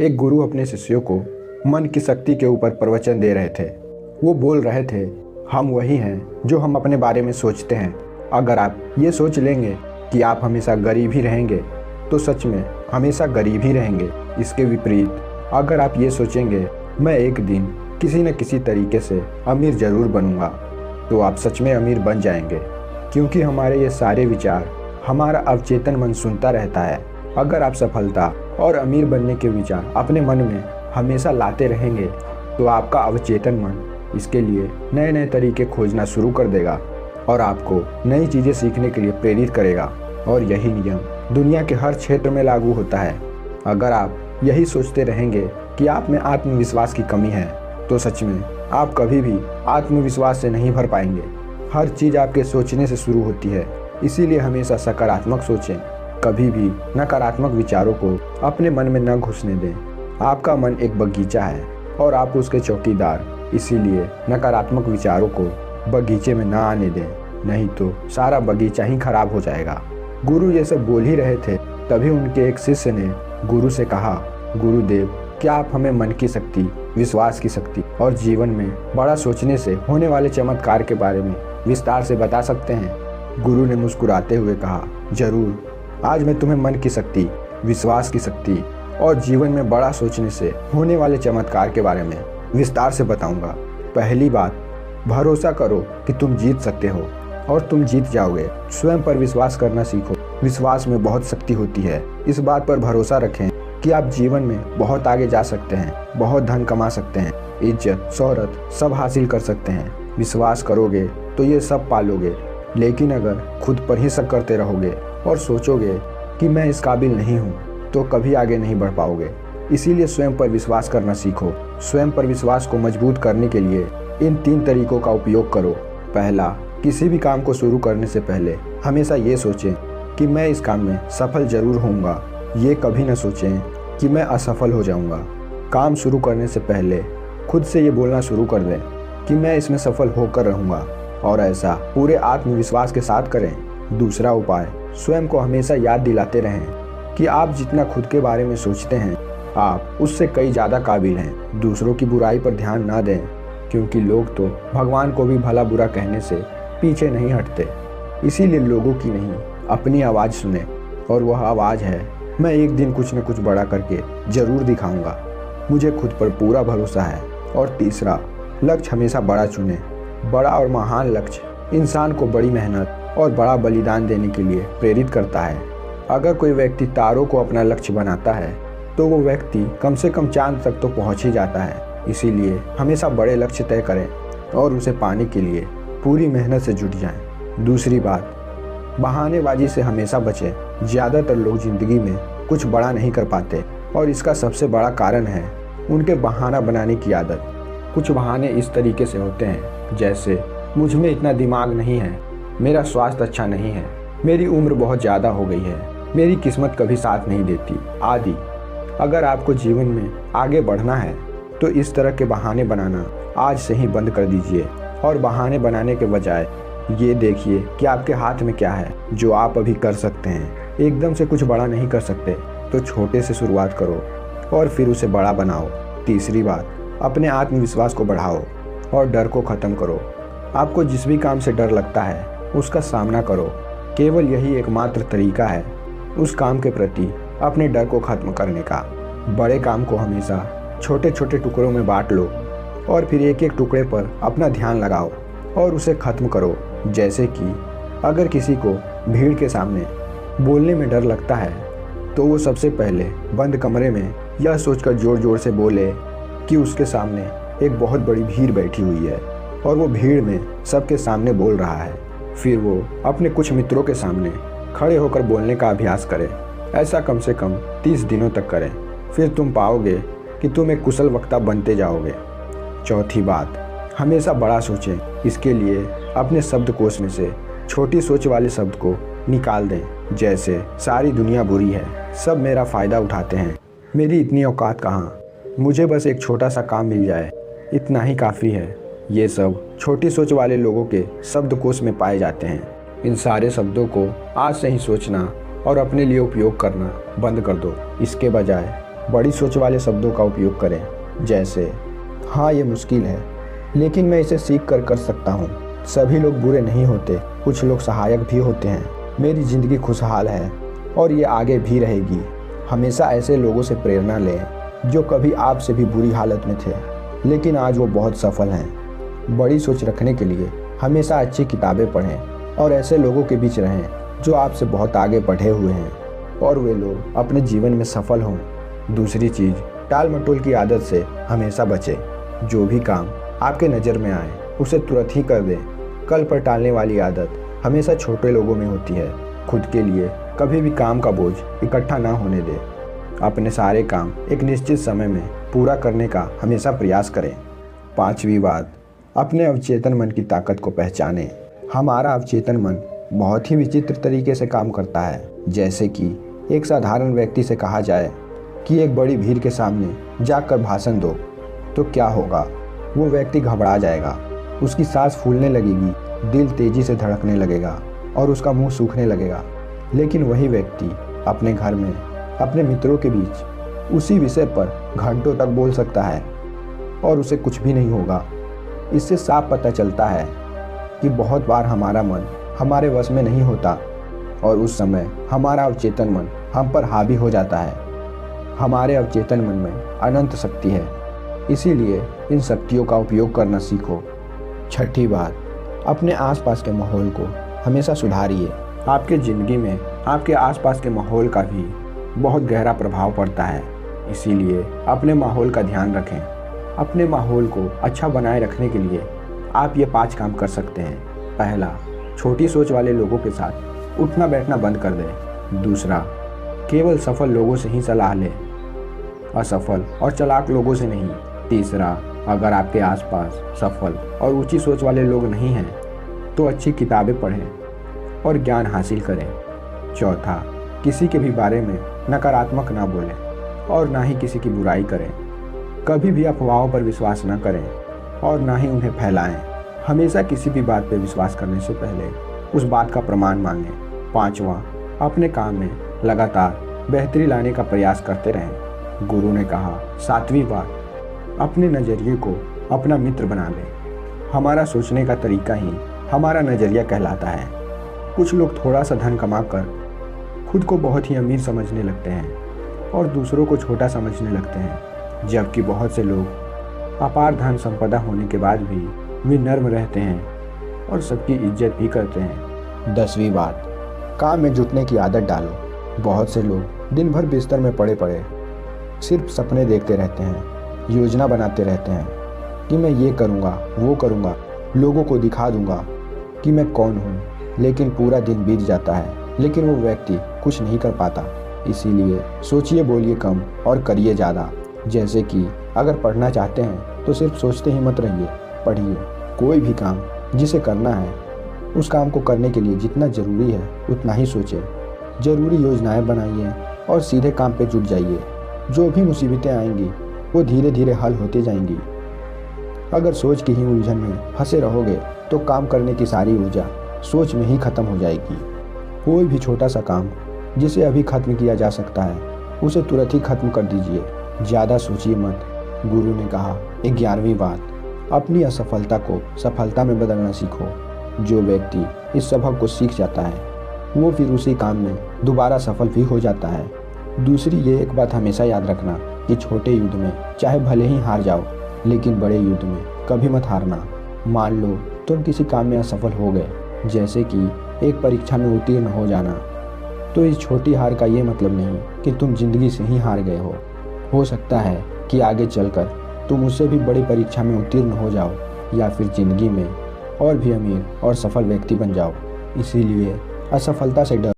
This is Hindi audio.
एक गुरु अपने शिष्यों को मन की शक्ति के ऊपर प्रवचन दे रहे थे। वो बोल रहे थे, हम वही हैं जो हम अपने बारे में सोचते हैं। अगर आप ये सोच लेंगे कि आप हमेशा गरीब ही रहेंगे तो सच में हमेशा गरीब ही रहेंगे। इसके विपरीत अगर आप ये सोचेंगे मैं एक दिन किसी न किसी तरीके से अमीर ज़रूर बनूंगा, तो आप सच में अमीर बन जाएंगे। क्योंकि हमारे ये सारे विचार हमारा अवचेतन मन सुनता रहता है। अगर आप सफलता और अमीर बनने के विचार अपने मन में हमेशा लाते रहेंगे तो आपका अवचेतन मन इसके लिए नए नए तरीके खोजना शुरू कर देगा और आपको नई चीज़ें सीखने के लिए प्रेरित करेगा। और यही नियम दुनिया के हर क्षेत्र में लागू होता है। अगर आप यही सोचते रहेंगे कि आप में आत्मविश्वास की कमी है तो सच में आप कभी भी आत्मविश्वास से नहीं भर पाएंगे। हर चीज़ आपके सोचने से शुरू होती है, इसीलिए हमेशा सकारात्मक सोचें। कभी भी नकारात्मक विचारों को अपने मन में न घुसने दें। आपका मन एक बगीचा है और आप उसके चौकीदार, इसीलिए नकारात्मक विचारों को बगीचे में न आने दें, नहीं तो सारा बगीचा ही खराब हो जाएगा। गुरु ये सब बोल ही रहे थे, तभी उनके एक शिष्य ने गुरु से कहा, गुरुदेव, क्या आप हमें मन की शक्ति, विश्वास की शक्ति और जीवन में बड़ा सोचने से होने वाले चमत्कार के बारे में विस्तार से बता सकते हैं? गुरु ने मुस्कुराते हुए कहा, जरूर। आज मैं तुम्हें मन की शक्ति, विश्वास की शक्ति और जीवन में बड़ा सोचने से होने वाले चमत्कार के बारे में विस्तार से बताऊंगा। पहली बात, भरोसा करो कि तुम जीत सकते हो और तुम जीत जाओगे। स्वयं पर विश्वास करना सीखो। विश्वास में बहुत शक्ति होती है। इस बात पर भरोसा रखें कि आप जीवन में बहुत आगे जा सकते हैं, बहुत धन कमा सकते हैं, इज्जत, शोहरत सब हासिल कर सकते हैं। विश्वास करोगे तो ये सब पालोगे। लेकिन अगर खुद पर ही शक करते रहोगे और सोचोगे कि मैं इस काबिल नहीं हूँ, तो कभी आगे नहीं बढ़ पाओगे। इसीलिए स्वयं पर विश्वास करना सीखो। स्वयं पर विश्वास को मजबूत करने के लिए इन 3 तरीकों का उपयोग करो। पहला, किसी भी काम को शुरू करने से पहले हमेशा ये सोचें कि मैं इस काम में सफल जरूर होऊंगा। ये कभी न सोचें कि मैं असफल हो जाऊंगा। काम शुरू करने से पहले खुद से ये बोलना शुरू कर दें कि मैं इसमें सफल होकर रहूंगा, और ऐसा पूरे आत्मविश्वास के साथ करें। दूसरा उपाय, स्वयं को हमेशा याद दिलाते रहें कि आप जितना खुद के बारे में सोचते हैं, आप उससे कई ज़्यादा काबिल हैं। दूसरों की बुराई पर ध्यान ना दें, क्योंकि लोग तो भगवान को भी भला बुरा कहने से पीछे नहीं हटते। इसीलिए लोगों की नहीं, अपनी आवाज़ सुने, और वह आवाज़ है, मैं एक दिन कुछ न कुछ बड़ा करके ज़रूर दिखाऊंगा। मुझे खुद पर पूरा भरोसा है। और तीसरा, लक्ष्य हमेशा बड़ा चुने। बड़ा और महान लक्ष्य इंसान को बड़ी मेहनत और बड़ा बलिदान देने के लिए प्रेरित करता है। अगर कोई व्यक्ति तारों को अपना लक्ष्य बनाता है तो वो व्यक्ति कम से कम चांद तक तो पहुंच ही जाता है। इसीलिए हमेशा बड़े लक्ष्य तय करें और उसे पाने के लिए पूरी मेहनत से जुट जाएं। दूसरी बात, बहानेबाजी से हमेशा बचें। ज़्यादातर लोग ज़िंदगी में कुछ बड़ा नहीं कर पाते और इसका सबसे बड़ा कारण है उनके बहाना बनाने की आदत। कुछ बहाने इस तरीके से होते हैं, जैसे मुझ में इतना दिमाग नहीं है, मेरा स्वास्थ्य अच्छा नहीं है, मेरी उम्र बहुत ज़्यादा हो गई है, मेरी किस्मत कभी साथ नहीं देती, आदि। अगर आपको जीवन में आगे बढ़ना है तो इस तरह के बहाने बनाना आज से ही बंद कर दीजिए और बहाने बनाने के बजाय ये देखिए कि आपके हाथ में क्या है जो आप अभी कर सकते हैं। एकदम से कुछ बड़ा नहीं कर सकते तो छोटे से शुरुआत करो और फिर उसे बड़ा बनाओ। तीसरी बात, अपने आत्मविश्वास को बढ़ाओ और डर को ख़त्म करो। आपको जिस भी काम से डर लगता है उसका सामना करो। केवल यही एकमात्र तरीका है उस काम के प्रति अपने डर को ख़त्म करने का। बड़े काम को हमेशा छोटे छोटे टुकड़ों में बांट लो और फिर एक एक टुकड़े पर अपना ध्यान लगाओ और उसे ख़त्म करो। जैसे कि अगर किसी को भीड़ के सामने बोलने में डर लगता है तो वो सबसे पहले बंद कमरे में यह सोचकर ज़ोर ज़ोर से बोले कि उसके सामने एक बहुत बड़ी भीड़ बैठी हुई है और वो भीड़ में सबके सामने बोल रहा है। फिर वो अपने कुछ मित्रों के सामने खड़े होकर बोलने का अभ्यास करें। ऐसा कम से कम 30 दिनों तक करें। फिर तुम पाओगे कि तुम एक कुशल वक्ता बनते जाओगे। चौथी बात, हमेशा बड़ा सोचें। इसके लिए अपने शब्दकोश में से छोटी सोच वाले शब्द को निकाल दें, जैसे सारी दुनिया बुरी है, सब मेरा फ़ायदा उठाते हैं, मेरी इतनी औकात कहाँ, मुझे बस एक छोटा सा काम मिल जाए, इतना ही काफ़ी है। ये सब छोटी सोच वाले लोगों के शब्दकोश में पाए जाते हैं। इन सारे शब्दों को आज से ही सोचना और अपने लिए उपयोग करना बंद कर दो। इसके बजाय बड़ी सोच वाले शब्दों का उपयोग करें, जैसे हाँ ये मुश्किल है लेकिन मैं इसे सीख कर सकता हूँ। सभी लोग बुरे नहीं होते, कुछ लोग सहायक भी होते हैं। मेरी ज़िंदगी खुशहाल है और ये आगे भी रहेगी। हमेशा ऐसे लोगों से प्रेरणा लें जो कभी आपसे भी बुरी हालत में थे लेकिन आज वो बहुत सफल हैं। बड़ी सोच रखने के लिए हमेशा अच्छी किताबें पढ़ें और ऐसे लोगों के बीच रहें जो आपसे बहुत आगे बढ़े हुए हैं और वे लोग अपने जीवन में सफल हों। दूसरी चीज़, टाल मटोल की आदत से हमेशा बचें। जो भी काम आपके नज़र में आए उसे तुरंत ही कर दें। कल पर टालने वाली आदत हमेशा छोटे लोगों में होती है। खुद के लिए कभी भी काम का बोझ इकट्ठा ना होने दें। अपने सारे काम एक निश्चित समय में पूरा करने का हमेशा प्रयास करें। 5वीं बात, अपने अवचेतन मन की ताकत को पहचानें। हमारा अवचेतन मन बहुत ही विचित्र तरीके से काम करता है। जैसे कि एक साधारण व्यक्ति से कहा जाए कि एक बड़ी भीड़ के सामने जाकर भाषण दो, तो क्या होगा? वो व्यक्ति घबरा जाएगा, उसकी सांस फूलने लगेगी, दिल तेजी से धड़कने लगेगा और उसका मुंह सूखने लगेगा। लेकिन वही व्यक्ति अपने घर में अपने मित्रों के बीच उसी विषय पर घंटों तक बोल सकता है और उसे कुछ भी नहीं होगा। इससे साफ पता चलता है कि बहुत बार हमारा मन हमारे वश में नहीं होता और उस समय हमारा अवचेतन मन हम पर हावी हो जाता है। हमारे अवचेतन मन में अनंत शक्ति है, इसीलिए इन शक्तियों का उपयोग करना सीखो। 6ठी बात, अपने आसपास के माहौल को हमेशा सुधारिए। आपके ज़िंदगी में आपके आसपास के माहौल का भी बहुत गहरा प्रभाव पड़ता है, इसीलिए अपने माहौल का ध्यान रखें। अपने माहौल को अच्छा बनाए रखने के लिए आप ये 5 काम कर सकते हैं। पहला, छोटी सोच वाले लोगों के साथ उठना बैठना बंद कर दें। दूसरा, केवल सफल लोगों से ही सलाह लें, असफल और चालाक लोगों से नहीं। तीसरा, अगर आपके आसपास सफल और ऊंची सोच वाले लोग नहीं हैं तो अच्छी किताबें पढ़ें और ज्ञान हासिल करें। चौथा, किसी के भी बारे में नकारात्मक ना बोलें और ना ही किसी की बुराई करें। कभी भी अफवाहों पर विश्वास ना करें और ना ही उन्हें फैलाएं। हमेशा किसी भी बात पर विश्वास करने से पहले उस बात का प्रमाण मांगें। 5वां, अपने काम में लगातार बेहतरी लाने का प्रयास करते रहें। गुरु ने कहा। 7वीं बात, अपने नज़रिए को अपना मित्र बना लें। हमारा सोचने का तरीका ही हमारा नज़रिया कहलाता है। कुछ लोग थोड़ा सा धन कमाकर खुद को बहुत ही अमीर समझने लगते हैं और दूसरों को छोटा समझने लगते हैं, जबकि बहुत से लोग अपार धन संपदा होने के बाद भी वे नर्म रहते हैं और सबकी इज्जत भी करते हैं। 10वीं बात, काम में जुटने की आदत डालो। बहुत से लोग दिन भर बिस्तर में पड़े पड़े सिर्फ सपने देखते रहते हैं, योजना बनाते रहते हैं कि मैं ये करूँगा वो करूँगा, लोगों को दिखा दूँगा कि मैं कौन हूँ, लेकिन पूरा दिन बीत जाता है लेकिन वो व्यक्ति कुछ नहीं कर पाता। इसीलिए सोचिए, बोलिए कम और करिए ज़्यादा। जैसे कि अगर पढ़ना चाहते हैं तो सिर्फ सोचते ही मत रहिए, पढ़िए। कोई भी काम जिसे करना है उस काम को करने के लिए जितना ज़रूरी है उतना ही सोचें। ज़रूरी योजनाएं बनाइए और सीधे काम पे जुट जाइए। जो भी मुसीबतें आएंगी वो धीरे धीरे हल होते जाएंगी। अगर सोच की ही उलझन में फंसे रहोगे तो काम करने की सारी ऊर्जा सोच में ही ख़त्म हो जाएगी। कोई भी छोटा सा काम जिसे अभी ख़त्म किया जा सकता है उसे तुरंत ही ख़त्म कर दीजिए, ज़्यादा सोचिए मत। गुरु ने कहा। 11वीं बात, अपनी असफलता को सफलता में बदलना सीखो। जो व्यक्ति इस सबक को सीख जाता है वो फिर उसी काम में दोबारा सफल भी हो जाता है। दूसरी ये एक बात हमेशा याद रखना कि छोटे युद्ध में चाहे भले ही हार जाओ लेकिन बड़े युद्ध में कभी मत हारना। मान लो तुम किसी काम में असफल हो गए, जैसे कि एक परीक्षा में उत्तीर्ण हो जाना, तो इस छोटी हार का ये मतलब नहीं कि तुम जिंदगी से ही हार गए हो सकता है कि आगे चलकर तुम उससे भी बड़ी परीक्षा में उत्तीर्ण हो जाओ या फिर जिंदगी में और भी अमीर और सफल व्यक्ति बन जाओ। इसीलिए असफलता से डर